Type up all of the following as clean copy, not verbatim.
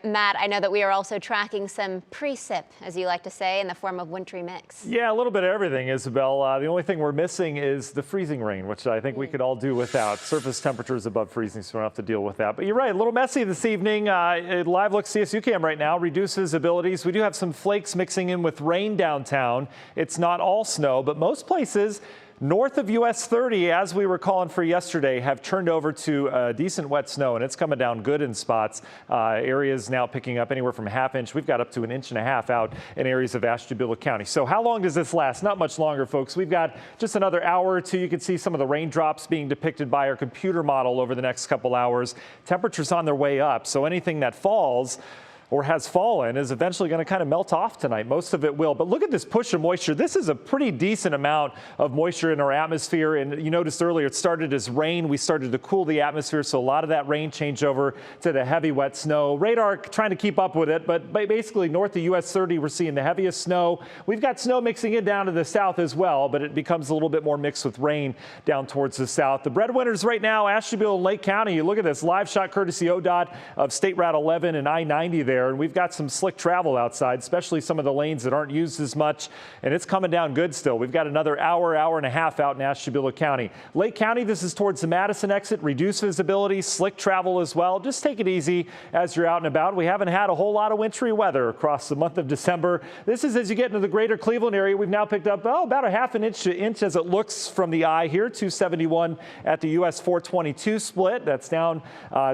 Matt, I know that we are also tracking some precip, as you like to say, in the form of wintry mix. Yeah, a little bit of everything, Isabel. The only thing we're missing is the freezing rain, which I think we could all do without. Surface temperatures above freezing, so we don't have to deal with that. But you're right, a little messy this evening. Live look CSU cam right now reduces abilities. We do have some flakes mixing in with rain downtown. It's not all snow, but most places north of US 30, as we were calling for yesterday, have turned over to decent wet snow, and it's coming down good in spots. Areas now picking up anywhere from a ½ inch. We've got up to 1.5 inches out in areas of Ashtabula County. So how long does this last? Not much longer, folks. We've got just another hour or two. You can see some of the raindrops being depicted by our computer model over the next couple hours. Temperatures on their way up, so anything that falls or has fallen is eventually going to kind of melt off tonight. Most of it will. But look at this push of moisture. This is a pretty decent amount of moisture in our atmosphere. And you noticed earlier it started as rain. We started to cool the atmosphere. So a lot of that rain changed over to the heavy wet snow. Radar trying to keep up with it. But basically north of US 30, we're seeing the heaviest snow. We've got snow mixing in down to the south as well. But it becomes a little bit more mixed with rain down towards the south. The breadwinners right now, Ashtabula and Lake County. You look at this live shot courtesy ODOT of State Route 11 and I-90 there. And we've got some slick travel outside, especially some of the lanes that aren't used as much, and it's coming down good still. We've got another hour and a half out in Ashtabula County. Lake County, this is towards the Madison exit, reduced visibility, slick travel as well. Just take it easy as you're out and about. We haven't had a whole lot of wintry weather across the month of December. This is as you get into the greater Cleveland area. We've now picked up about a ½ inch to inch as it looks from the eye here. 271 at the US 422 split. That's down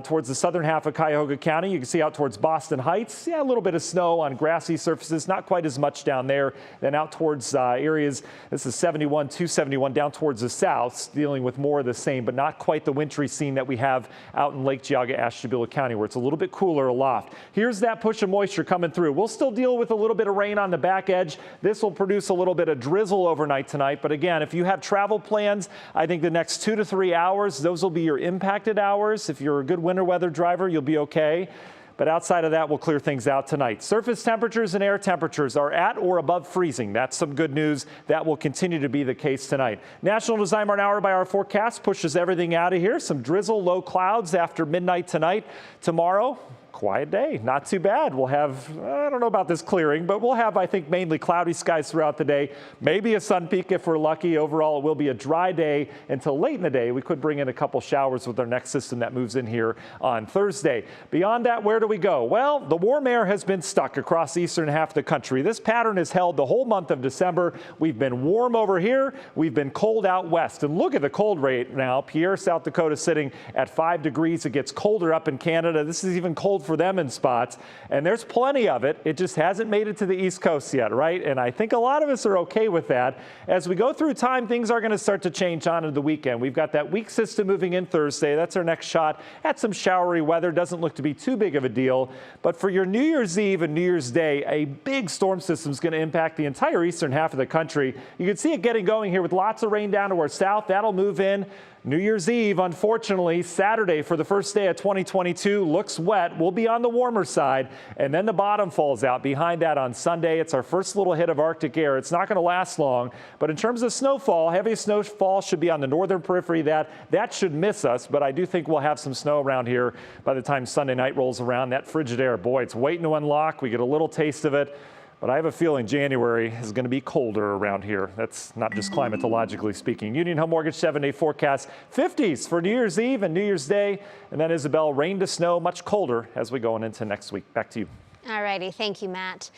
towards the southern half of Cuyahoga County. You can see out towards Boston Heights. Yeah, a little bit of snow on grassy surfaces, not quite as much down there. Then out towards areas, this is 71, 271 down towards the south, dealing with more of the same, but not quite the wintry scene that we have out in Lake Geauga, Ashtabula County, where it's a little bit cooler aloft. Here's that push of moisture coming through. We'll still deal with a little bit of rain on the back edge. This will produce a little bit of drizzle overnight tonight. But again, if you have travel plans, I think the next 2 to 3 hours, those will be your impacted hours. If you're a good winter weather driver, you'll be okay. But outside of that, we'll clear things out tonight. Surface temperatures and air temperatures are at or above freezing. That's some good news. That will continue to be the case tonight. National Design Martin Hour by our forecast pushes everything out of here. Some drizzle, low clouds after midnight tonight. Tomorrow, quiet day, not too bad. We'll have, I don't know about this clearing, but we'll have, I think, mainly cloudy skies throughout the day. Maybe a sun peak if we're lucky. Overall, it will be a dry day until late in the day. We could bring in a couple showers with our next system that moves in here on Thursday. Beyond that, where do we go? Well, the warm air has been stuck across the eastern half of the country. This pattern has held the whole month of December. We've been warm over here. We've been cold out west. And look at the cold rate now. Pierre, South Dakota, sitting at 5 degrees. It gets colder up in Canada. This is even cold for them in spots, and there's plenty of it. It just hasn't made it to the East Coast yet, right? And I think a lot of us are okay with that. As we go through time, things are going to start to change on into the weekend. We've got that weak system moving in Thursday. That's our next shot at some showery weather. Doesn't look to be too big of a deal. But for your New Year's Eve and New Year's Day, a big storm system is going to impact the entire eastern half of the country. You can see it getting going here with lots of rain down to our south. That'll move in. New Year's Eve, unfortunately, Saturday for the first day of 2022 looks wet. We'll be on the warmer side, and then the bottom falls out behind that on Sunday. It's our first little hit of Arctic air. It's not going to last long, but in terms of snowfall, heaviest snowfall should be on the northern periphery. That should miss us, but I do think we'll have some snow around here by the time Sunday night rolls around. That frigid air, boy, it's waiting to unlock. We get a little taste of it. But I have a feeling January is going to be colder around here. That's not just climatologically speaking. Union Home Mortgage 7-day forecast 50s for New Year's Eve and New Year's Day. And then, Isabel, rain to snow, much colder as we go into next week. Back to you. All righty. Thank you, Matt.